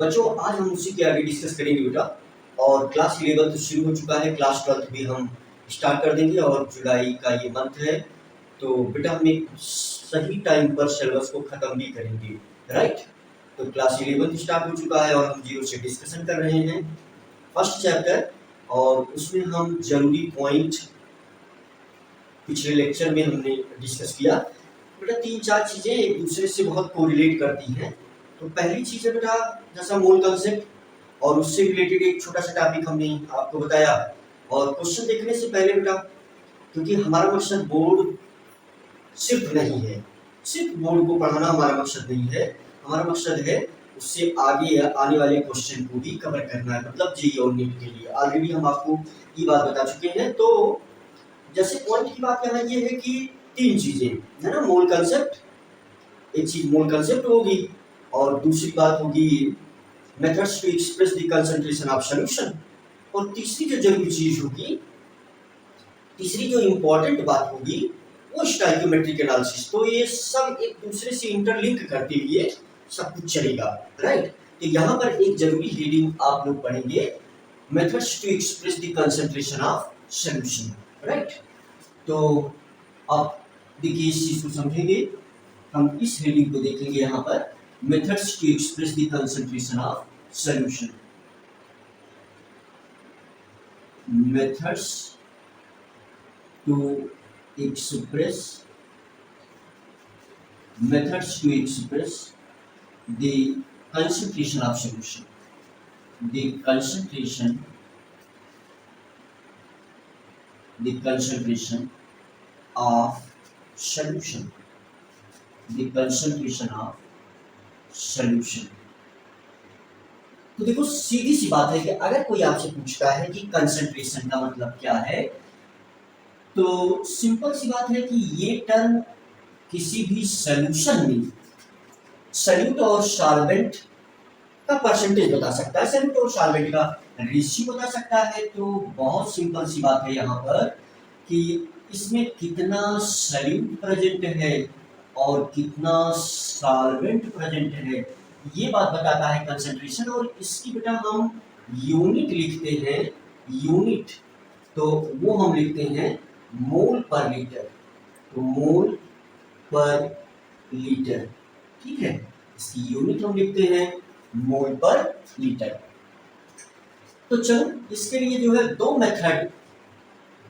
बच्चों आज हम उसी के आगे डिस्कस करेंगे बेटा। और क्लास 11 शुरू हो चुका है, क्लास 12 भी हम स्टार्ट कर देंगे और जुलाई का ये मंथ है, तो बेटा हम एक सही टाइम पर सिलेबस को खत्म भी करेंगे, राइट। तो क्लास 11 स्टार्ट हो चुका है और हम जीरो से डिस्कशन कर रहे हैं फर्स्ट चैप्टर, और उसमें हम जरूरी पॉइंट पिछले लेक्चर में हमने डिस्कस किया। बेटा 3-4 चीजें एक दूसरे से बहुत कोरिलेट करती हैं। तो पहली चीज है बेटा जैसा मोल कंसेप्ट, और उससे रिलेटेड एक छोटा सा टॉपिक हमने आपको बताया। और क्वेश्चन देखने से पहले बेटा, क्योंकि हमारा मकसद बोर्ड सिर्फ नहीं है, सिर्फ बोर्ड को पढ़ाना हमारा मकसद नहीं है, हमारा मकसद है उससे आगे आने वाले क्वेश्चन को भी कवर करना है, मतलब जेईई और नीट के लिए। ऑलरेडी हम आपको ये बात बता चुके हैं। तो जैसे पॉइंट की बात यहाँ ये है कि 3 चीजें है ना, मोल कंसेप्ट, एक चीज मोल कंसेप्ट होगी, और दूसरी बात होगी methods to express the concentration of solution, और तीसरी जो जरूरी चीज होगी, तीसरी जो इंपॉर्टेंट बात होगी वो स्टोइकियोमेट्रिक एनालिसिस। तो ये सब एक दूसरे से इंटरलिंक करते हुए सब कुछ चलेगा, राइट। तो यहाँ पर एक जरूरी हेडिंग आप लोग पढ़ेंगे, methods to express the concentration of solution, right. तो आप देखिए इस चीज को समझेंगे, हम इस हेडिंग को देखेंगे यहाँ पर, methods to express the concentration of solution, methods to express methods to express the concentration of solution, the concentration of solution, the concentration of solution। तो देखो सीधी सी बात है कि अगर कोई आपसे पूछता है कि कंसंट्रेशन का मतलब क्या है, तो सिंपल सी बात है कि ये टर्म किसी भी सॉल्यूशन में सॉल्यूट और सॉल्वेंट का परसेंटेज बता सकता है, सॉल्यूट और सॉल्वेंट का रेशियो बता सकता है। तो बहुत सिंपल सी बात है यहाँ पर कि इसमें कितना सॉल्यूट प्रेजेंट है और कितना सॉल्वेंट प्रेजेंट है, ये बात बताता है कंसंट्रेशन। और इसकी बेटा हम यूनिट लिखते हैं, यूनिट तो वो हम लिखते हैं मोल पर लीटर, तो मोल पर लीटर, ठीक है। इसकी यूनिट हम लिखते हैं मोल पर लीटर। तो चलो इसके लिए जो है 2 मेथड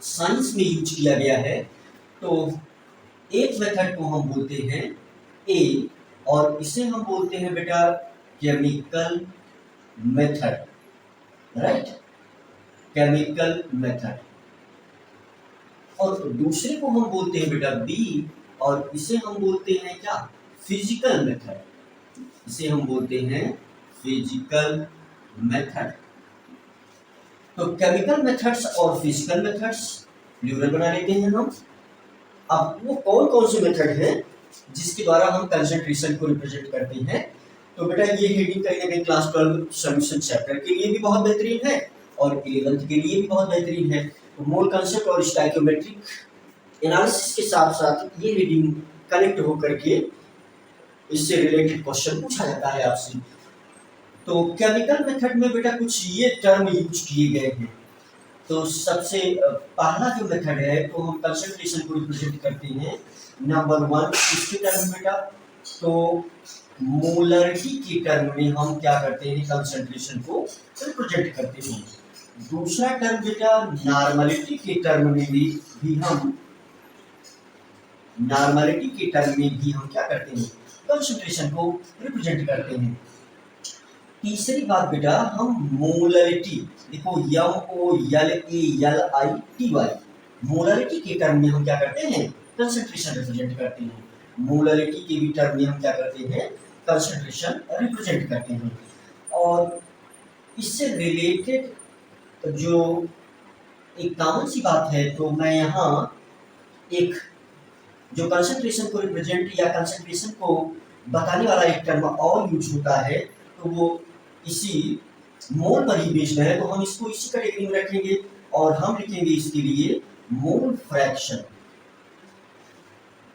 साइंस में यूज किया गया है। तो एक मेथड को हम बोलते हैं ए, और इसे हम बोलते हैं बेटा chemical method, right, chemical method. और दूसरे को हम बोलते हैं बेटा बी, और इसे हम बोलते हैं क्या, फिजिकल मेथड, इसे हम बोलते हैं फिजिकल मेथड। तो केमिकल मेथड्स और फिजिकल मेथड्स प्लूरल बना लेते हैं हम। अब वो कौन कौन से मेथड हैं जिसके द्वारा हम कंसंट्रेशन को रिप्रेजेंट करते हैं। तो बेटा ये हेडिंग कहीं ना कहीं क्लास 12 सॉल्यूशन चैप्टर के लिए भी बहुत बेहतरीन है और 11th के लिए भी बहुत बेहतरीन है। तो मोल कंसेप्ट और स्टोइकियोमेट्रिक एनालिसिस के साथ साथ ये रीडिंग कनेक्ट होकर के इससे रिलेटेड क्वेश्चन पूछा जाता है आपसे। तो केमिकल मेथड में बेटा कुछ ये टर्म यूज किए गए हैं। तो सबसे पहला जो मेथड है तो हम कंसंट्रेशन को रिप्रेजेंट करते हैं नंबर 1 इसके टर्म बेटा, तो मोलरिटी के टर्म में हम क्या करते हैं, कंसंट्रेशन को रिप्रेजेंट करते हैं। दूसरा टर्म बेटा नॉर्मलिटी के टर्म में भी हम नॉर्मलिटी के टर्म में भी हम क्या करते हैं, कंसंट्रेशन को रिप्रेजेंट करते हैं। तीसरी बात बेटा हम मोलरिटी, देखो MOLALITY, मोलरिटी के टर्म में हम क्या करते हैं, कंसंट्रेशन रिप्रेजेंट करते हैं। मोलरिटी के भी टर्म में हम क्या करते हैं, कंसंट्रेशन रिप्रेजेंट करते हैं। और इससे रिलेटेड जो एक कॉमन सी बात है, तो मैं यहाँ एक जो कंसंट्रेशन को रिप्रेजेंट या कंसंट्रेशन को बताने वाला एक टर्म और यूज होता है, तो वो इसी मोल पर ही बेस्ड है, तो हम इसको इसी कैटेगरी में रखेंगे और हम लिखेंगे इसके लिए मोल फ्रैक्शन।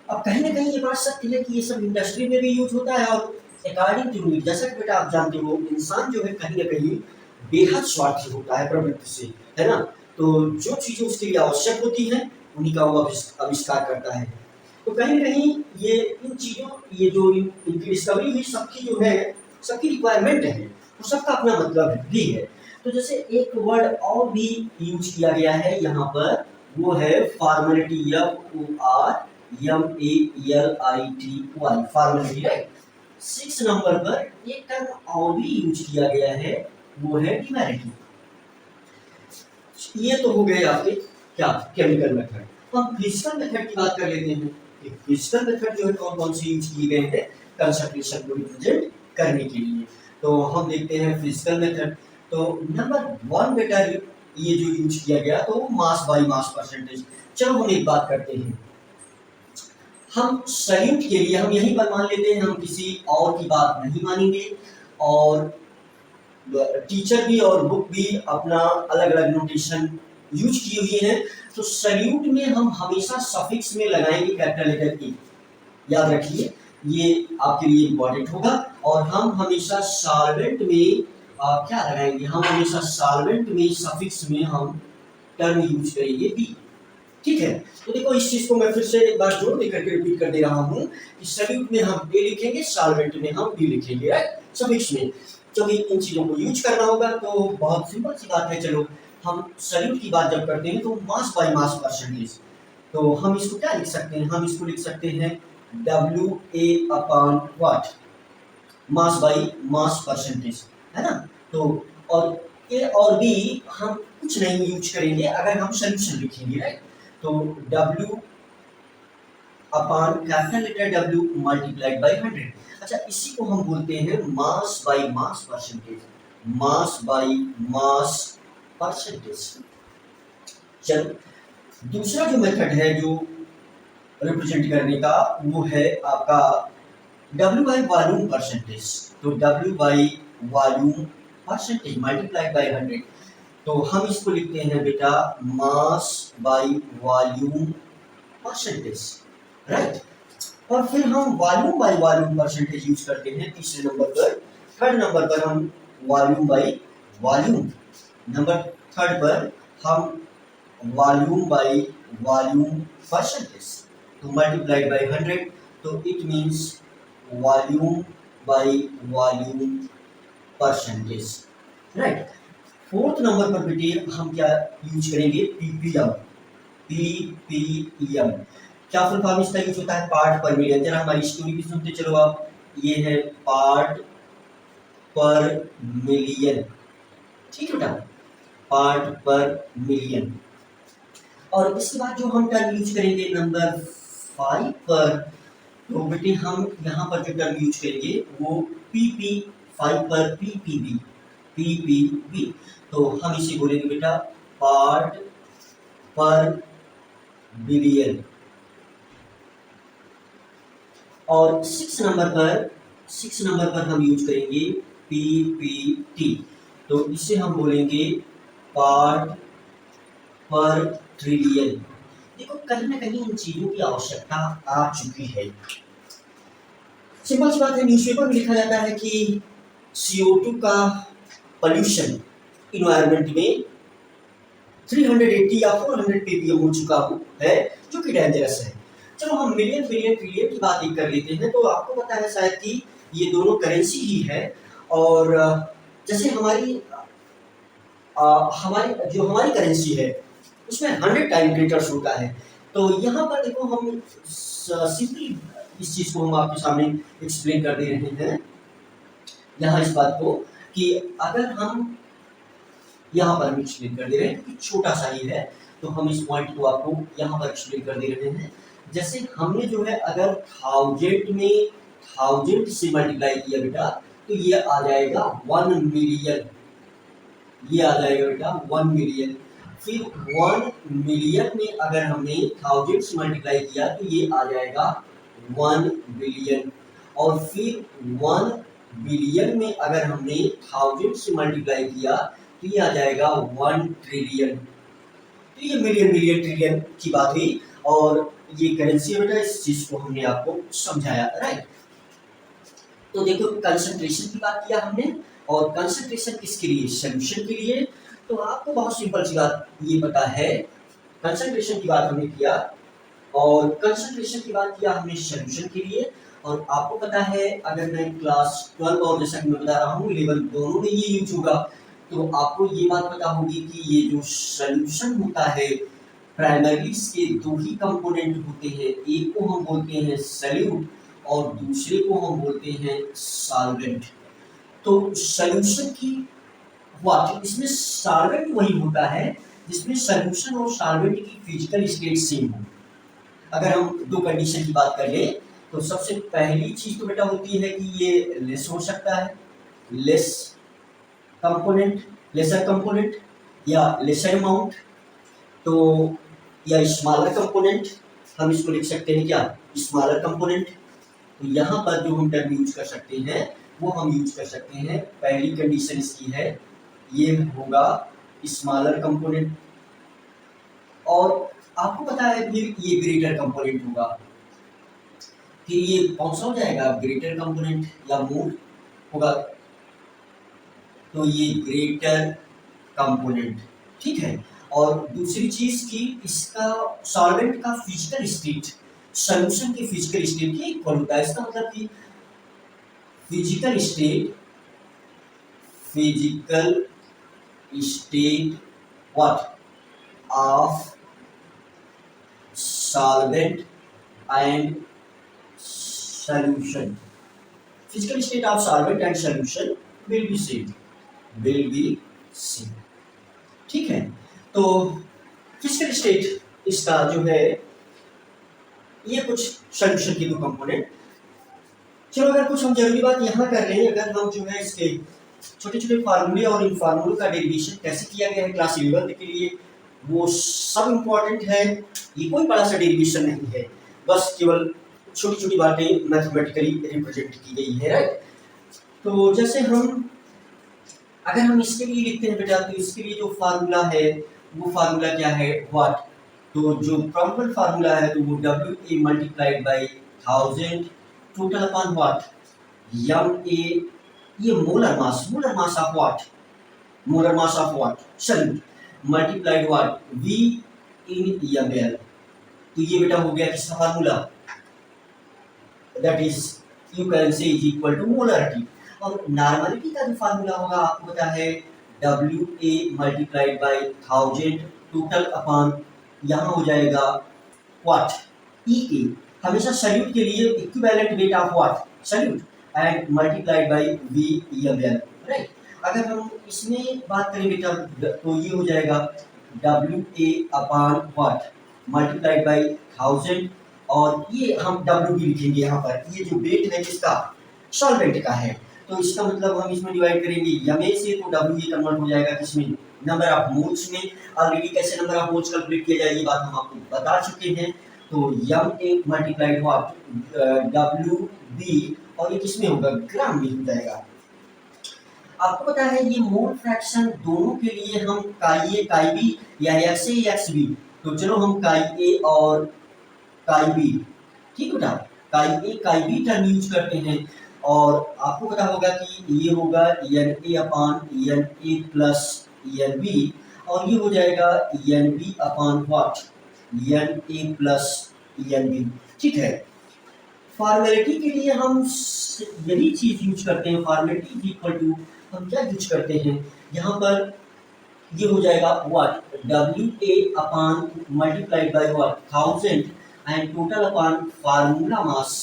अब कहीं ना कहीं ये बात सत्य है कि ये सब इंडस्ट्री में भी यूज होता है और अकॉर्डिंग टू नीड, जैसा कि बेटा आप जानते हो इंसान जो है कहीं ना कहीं बेहद स्वार्थी होता है प्रवृत्ति से, है ना। तो जो चीजें उसके लिए आवश्यक होती हैं उन्हीं का वो आविष्कार करता है। तो कहीं ना कहीं ये इन चीजों, ये जो इनकी डिस्कवरी हुई सबकी जो है, सबकी रिक्वायरमेंट है, तो सबका अपना मतलब भी है। तो जैसे एक वर्ड और भी यूज किया गया है यहाँ पर, वो है formality, FORMALITY, formality, right. 6 number पर एक टर्म और भी यूज किया गया है, वो है डिमैरिटी। ये तो हो गए आपके क्या, केमिकल मेथड। हम फिजिकल मेथड की बात कर लेते हैं कि फिजिकल मेथड जो है कौन कौन से यूज किए गए हैं कंसंट्रेशन को रिप्रेजेंट करने के लिए। तो हम देखते हैं फिजिकल मेथड। तो नंबर 1 बेटा ये जो यूज किया गया तो मास बाय मास परसेंटेज। चलो हम एक बात करते हैं, हम सल्यूट के लिए हम यहीं पर मान लेते हैं, हम किसी और की बात नहीं मानेंगे, और टीचर भी और बुक भी अपना अलग अलग नोटेशन यूज की हुई है। तो सल्यूट में हम हमेशा सफिक्स में लगाएंगे कैपिटल लेटर ई, याद रखिए ये आपके लिए इंपॉर्टेंट होगा। और हम हमेशा सॉल्वेंट में क्या लगाएंगे, हम हमेशा सॉल्वेंट में सफिक्स में हम टर्म यूज करेंगे बी, ठीक है। तो देखो इस चीज को मैं फिर से एक बार जोड़ देकर के रिपीट कर दे रहा हूँ कि सल्यूट में हम ए लिखेंगे, सॉल्वेंट में हम बी लिखेंगे, राइट, सफिक्स में। जब इन चीजों को यूज करना होगा तो बहुत सिंपल सी बात है। चलो हम सल्यूट की बात जब करते हैं तो मास बाय मास परसेंटेज, तो हम इसको क्या लिख सकते हैं, हम इसको लिख सकते हैं WA upon what, mass by mass percentage, है ना। तो और ए और बी हम कुछ नहीं यूज करेंगे अगर हम सॉल्यूशन लिखेंगे, राइट। तो W upon capital letter W multiplied by 100। अच्छा, इसी को हम बोलते हैं mass by mass percentage, mass by mass percentage. चलो दूसरा जो मेथड है जो रिप्रेजेंट करने का, वो है आपका W बाय वॉल्यूम परसेंटेज। तो W by volume percentage multiplied by 100। तो हम इसको लिखते हैं बेटा mass by volume percentage, right. और फिर हम volume by volume percentage use करते हैं तीसरे नंबर पर। थर्ड नंबर पर हम volume by volume, number third पर हम वॉल्यूम बाय वॉल्यूम परसेंटेज, तो मल्टीप्लाइड बाय 100, तो it means volume by volume percentage, right. Fourth number पर बेटे हम क्या यूज करेंगे, पीपीएम, पीपीएम। क्या फुल फॉर्म इसका यूज होता है, पार्ट पर मिलियन। जरा हमारी स्टोरी भी सुनते चलो आप, ये है पार्ट पर मिलियन, ठीक है बेटा, पार्ट पर मिलियन। और इसके बाद जो हम टर्म यूज करेंगे नंबर 5 पर, तो बेटे हम यहाँ पर जो टर्म यूज करेंगे वो पीपी, 5 पर पीपीबी, पीपीबी। तो हम इसे बोलेंगे बेटा पार्ट पर बिलियन। और 6 नंबर पर हम यूज करेंगे पीपीटी, तो इसे हम बोलेंगे पार्ट पर ट्रिलियन। देखो कहीं ना कहीं इन चीजों की आवश्यकता आ चुकी है। सिंपल सी बात है, न्यूज़पेपर में लिखा जाता है कि CO2 का पोल्यूशन इन्वायरमेंट में 380 या 400 ppm हो चुका है, जो कि डेंजरस है। चलो हम मिलियन बिलियन ट्रिलियन की बात कर लेते हैं। तो आपको पता है शायद कि ये दोनों करेंसी ही है, और जैसे हमारी करेंसी है उसमें 100 टाइम ग्रेटर होता है। तो यहाँ पर देखो हम सिंपली इस चीज को हम आपके सामने एक्सप्लेन कर दे रहे हैं यहाँ इस बात को, कि अगर हम यहाँ पर एक्सप्लेन कर दे रहे हैं कि छोटा सा ही है, तो हम इस पॉइंट को आपको यहाँ पर एक्सप्लेन कर दे रहे हैं। जैसे हमने जो है अगर 1000 में 1000 से मल्टीप्लाई किया बेटा, तो ये आ जाएगा 1 मिलियन, ये आ जाएगा बेटा 1 मिलियन। फिर 1 मिलियन में अगर हमने 1000 से मल्टीप्लाई किया तो ये आ जाएगा 1 बिलियन। और फिर 1 बिलियन में अगर हमने 1000 से मल्टीप्लाई किया तो ये आ जाएगा 1 ट्रिलियन। तो ये मिलियन मिलियन ट्रिलियन की बात हुई, और ये करेंसी है बेटा, इस चीज को हमने आपको समझाया, राइट। तो देखो कंसंट्रेशन की बात किया हमने, और कंसंट्रेशन किसके लिए, सोल्यूशन के लिए। तो आपको बहुत सिंपल सी बात ये पता है, कंसंट्रेशन की बात हमने किया और कंसंट्रेशन की बात किया हमने सोल्यूशन के लिए। और आपको पता है अगर मैं क्लास 12 और जैसा कि मैं बता रहा हूँ 11 दोनों में ये यूज होगा, तो आपको ये बात पता होगी कि ये जो सोल्यूशन होता है प्राइमरी इसके दो ही कंपोनेंट होते हैं, एक को हम बोलते हैं सॉल्यूट और दूसरे को हम बोलते हैं सॉल्वेंट। तो सोल्यूशन की व्हाट, इसमें सॉल्वेंट वही होता है जिसमें सोल्यूशन और सॉल्वेंट की फिजिकल स्टेट सेम हो। अगर हम दो कंडीशन की बात कर ले तो सबसे पहली चीज तो बेटा होती है कि ये लेस हो सकता है, लेस कंपोनेंट, लेसर कंपोनेंट या लेसर अमाउंट, तो या स्मॉलर कंपोनेंट, हम इसको लिख सकते हैं क्या, स्मॉलर कंपोनेंट। तो यहाँ पर जो हम टर्म यूज कर सकते हैं वो हम यूज कर सकते हैं, पहली कंडीशन इसकी है ये होगा स्मॉलर कंपोनेंट, और आपको पता है फिर ये ग्रेटर कंपोनेंट होगा, फिर ये कौन सा हो जाएगा, ग्रेटर कंपोनेंट या मोर होगा, तो ये ग्रेटर कंपोनेंट, ठीक है। और दूसरी चीज की इसका सॉल्वेंट का फिजिकल स्टेट सॉल्यूशन की फिजिकल स्टेट के इक्वल होता है। इसका मतलब कि physical state what of solvent and solution, physical state of solvent and solution will be same, ठीक है। तो फिजिकल स्टेट इसका जो है ये कुछ सॉल्यूशन के दो कंपोनेंट। चलो अगर कुछ हम जरूरी बात यहाँ कर रहे हैं, अगर हम जो है इसके छोटे छोटे फार्मूले और इन फार्मूलों का डेरिवेशन कैसे किया गया है क्लास 11 के लिए वो सब इम्पोर्टेंट है, ये कोई बड़ा सा डेरिवेशन नहीं है, बस केवल छोटी छोटी बातें मैथमेटिकली रिप्रेजेंट की गई है, राइट। तो जैसे हम अगर हम इसके लिए लिखते हैं बेटा, तो इसके लिए जो फार्मूला है वो फार्मूला क्या है, व्हाट, तो जो प्रॉपर फार्मूला है तो वो WA multiplied by 1000 total upon what, MA, ये molar mass of what, molar mass of what solute, multiplied what V in ml। तो ये बेटा हो गया किसका formula, that is you can say is equal to molarity. और normality का जो फार्मूला होगा आपको पता है WA multiplied by 1000 total upon यहाँ हो जाएगा व्हाट EA, हमेशा सॉल्यूट के लिए equivalent weight of what solute and multiplied by VML, right. अगर हम इसमें बात करें बेटा तो ये हो जाएगा WA upon what multiplied by 1000, और ये हम W भी लिखेंगे यहाँ पर, ये जो वेट है किसका, सॉल्वेंट का है, तो इसका मतलब हम इसमें डिवाइड करेंगे MA से, तो WA कन्वर्ट हो जाएगा किसमें, नंबर ऑफ मोल्स में। ऑलरेडी कैसे नंबर ऑफ मोल्स कैलकुलेट किया जाए ये बात हम आपको बता चुके हैं, तो MA मल्टीप्लाइड व्हाट WB, और ये किसमें होगा, ग्राम में हो जाएगा। आपको पता है ये मोल फ्रैक्शन दोनों के लिए हम काई A काई B या XA XB, तो चलो हम काई A और काई B, ठीक है बेटा, काई A काई B टर्म यूज करते हैं, और आपको पता होगा कि ये होगा NA upon NA plus NB, और ये हो जाएगा NB upon what NA plus NB, ठीक है। फॉर्मेलिटी के लिए हम यही चीज यूज करते हैं, फॉर्मेलिटी इज इक्वल टू हम क्या यूज करते हैं यहाँ पर, ये हो जाएगा what WA upon multiplied by what 1000 and total upon formula mass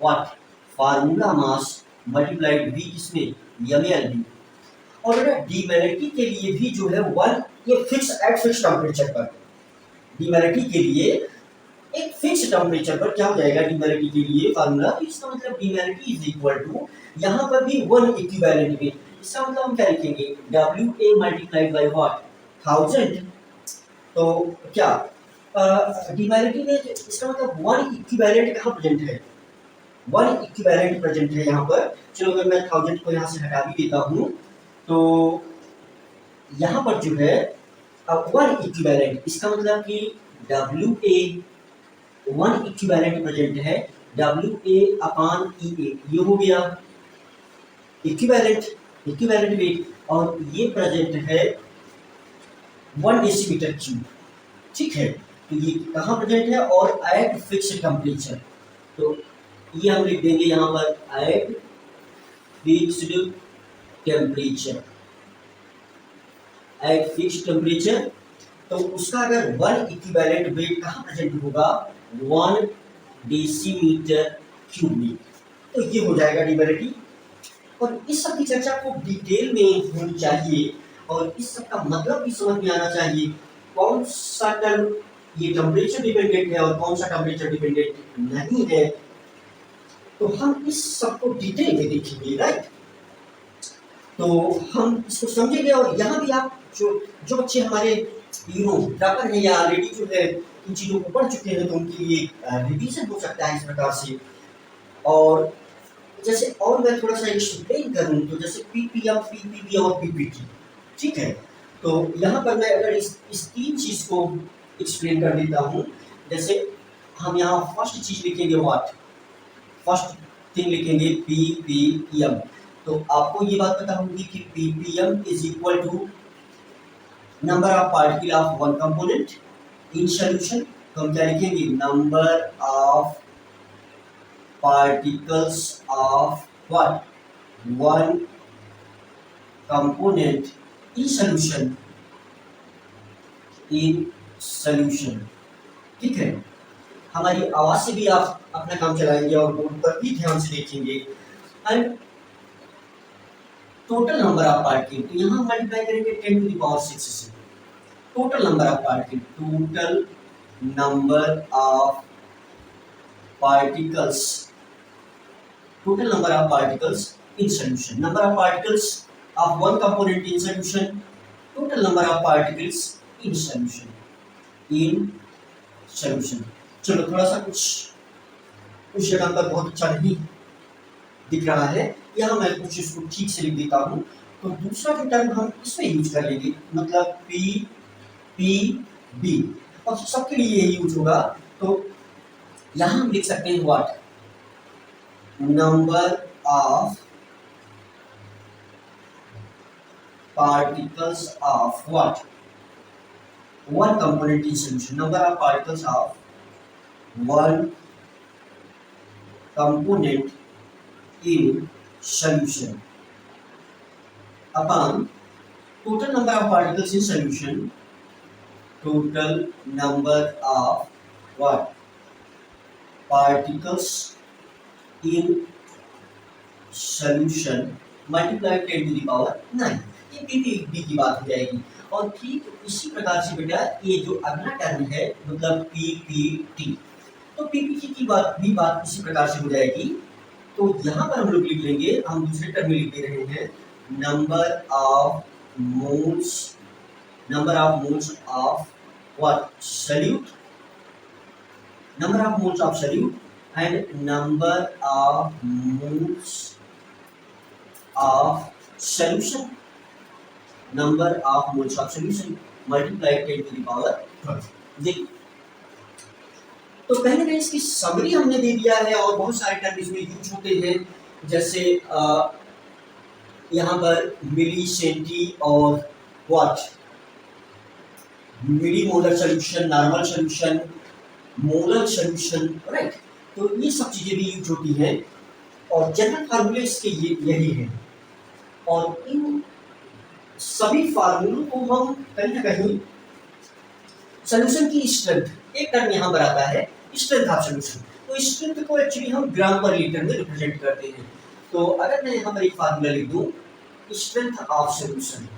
what formula mass multiplied V इसमें MLB। और बेटा डिमेलिटी के लिए भी जो है वन, ये फिक्स एट फिक्स टेम्परेचर पर, डिमेलिटी के लिए एक फिक्स टेम्परेचर पर क्या हो जाएगा डिमेलिटी के लिए फार्मूला, तो इसका मतलब डिमेलिटी इज इक्वल टू यहाँ पर भी वन इक्विवेलेंट में, इसका मतलब हम क्या लिखेंगे WA मल्टीप्लाइड बाय व्हाट 1000, तो क्या डिमेलिटी में इसका मतलब वन इक्विवेलेंट कहाँ प्रेजेंट है, वन इक्विवेलेंट प्रेजेंट है यहाँ पर। चलो अगर मैं 1000 को यहाँ से हटा भी देता हूँ तो यहाँ पर जो है अब वन इक्विवेलेंट, इसका मतलब कि WA वन इक्विवेलेंट प्रेजेंट है WA/EA ये हो गया इक्विवेलेंट वेट, और ये प्रेजेंट है 1 डेसीमीटर क्यूब। ठीक है, तो ये कहाँ प्रेजेंट है और एट फिक्स्ड टेम्परेचर, तो ये हम लिख देंगे यहाँ पर at fixed temperature, at fixed temperature. तो उसका अगर 1 इक्विवेलेंट वेट कहाँ प्रेजेंट होगा, 1 डेसीमीटर क्यूब में, तो ये हो जाएगा ड्यूरेबिलिटी। और इस सब की चर्चा को डिटेल में होनी चाहिए और इस सब का मतलब भी समझ में आना चाहिए, कौन सा टर्म ये टेम्परेचर डिपेंडेंट है और कौन सा टेम्परेचर डिपेंडेंट नहीं है, तो हम इस सब को डिटेल में देखेंगे, राइट। तो हम इसको समझेंगे और यहाँ भी आप जो बच्चे हमारे टॉपर है या ऑलरेडी जो है इन चीज़ों को पढ़ चुके हैं, तो उनके लिए रिवीजन हो सकता है इस प्रकार से। और जैसे और मैं थोड़ा सा एक्सप्लेन करूं, तो जैसे पीपीएम, पीपीबी और पीपीटी, ठीक है। तो यहाँ पर मैं अगर इस तीन चीज़ को एक्सप्लेन कर देता हूँ। जैसे हम यहाँ फर्स्ट चीज़ लिखेंगे व्हाट, फर्स्ट थिंग लिखेंगे पीपीएम, तो आपको ये बात पता होगी कि ppm is equal to number of particle of one component in solution. तो हम क्या लिखेंगे, number of particles of what, one component in solution, ठीक है। हमारी आवाज से भी आप अपना काम चलाएंगे और बोर्ड पर भी ध्यान से देखेंगे। And total number of particle, तो यहाँ मल्टीप्लाई करेंगे 10 टू द पावर 6 से, total number of particle, total number of particles, total number of particles in solution, number of particles of one component in solution, total number of particles in solution, चलो थोड़ा सा कुछ जगह पर बहुत अच्छा नहीं दिख रहा है, यहाँ मैं कुछ इसको ठीक से लिख देता हूँ। तो दूसरा जो टर्म हम इसमें यूज कर लेंगे, मतलब पी और सबके लिए यही यूज होगा। तो यहाँ हम लिख सकते हैं what, number of particles of what, one component in solution, number of particles of one component in solution upon total number of particles in solution, total number of what, particles in solution multiply 10 to the power 9, ये PPB की बात हो जाएगी। और ठीक इसी प्रकार से बेटा ये जो अगला टर्म है मतलब पीपीटी, तो पीपीटी की बात इसी प्रकार से हो जाएगी। तो यहाँ पर हम लोग लिख लेंगे, हम दूसरे टर्म में लिख दे रहे हैं number of moles of what, solute, number of moles of solute and number of moles of solution, number of moles of solution multiplied 10 to the power 12। देखिए, तो पहले में इसकी समरी हमने दे दिया है और बहुत सारे टर्म इसमें यूज होते हैं, जैसे यहाँ पर मिली, सेंटी और what, milli molar solution, normal solution, molar solution, right. तो ये सब चीजें भी यूज होती हैं और जनरल फार्मूले इसके यही है। और इन सभी फार्मूलों को हम कहीं ना कहीं सोल्यूशन की स्ट्रेंथ, एक टर्म यहाँ पर आता है स्ट्रेंथ ऑफ सोल्यूशन, तो स्ट्रेंथ को एक्चुअली हम ग्राम पर लीटर में रिप्रेजेंट करते हैं। तो अगर मैं यहाँ पर एक फार्मूला लिख दूं, strength of solution,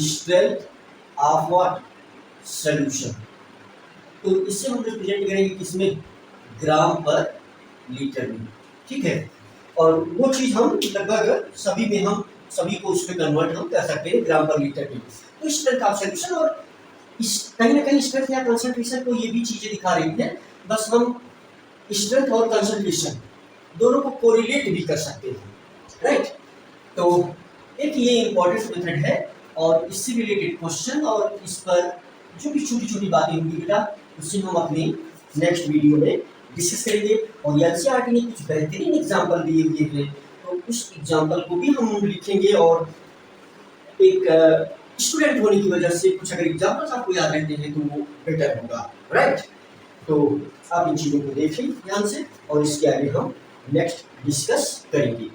strength of what, solution, तो इससे हम रिप्रेजेंट करेंगे किसमें, ग्राम पर लीटर में, ठीक है। और वो चीज हम लगभग सभी को उसमें कन्वर्ट हम कर सकते हैं ग्राम पर लीटर में। तो स्ट्रेंथ ऑफ सोल्यूशन और कहीं ना कहीं स्ट्रेंथ या कंसंट्रेशन को ये भी चीजें दिखा रही हैं, बस हम स्ट्रेंथ और कंसंट्रेशन दोनों को कोरिलेट भी कर सकते हैं, राइट। तो एक ये इंपॉर्टेंट मेथड है और इससे रिलेटेड क्वेश्चन और इस पर जो भी छोटी छोटी बातें होंगी बेटा, उससे हम अपनी नेक्स्ट वीडियो में डिस्कस करेंगे। और एनसीईआरटी ने कुछ बेहतरीन एग्जाम्पल दिए हुए हैं, तो उस एग्जाम्पल को भी हम लिखेंगे। और एक स्टूडेंट होने की वजह से कुछ अगर एग्जाम्पल्स आपको याद रहते हैं तो वो बेटर होगा, राइट। तो आप इन चीज़ों को देखें ध्यान से, और इसके आगे हम नेक्स्ट डिस्कस करेंगे।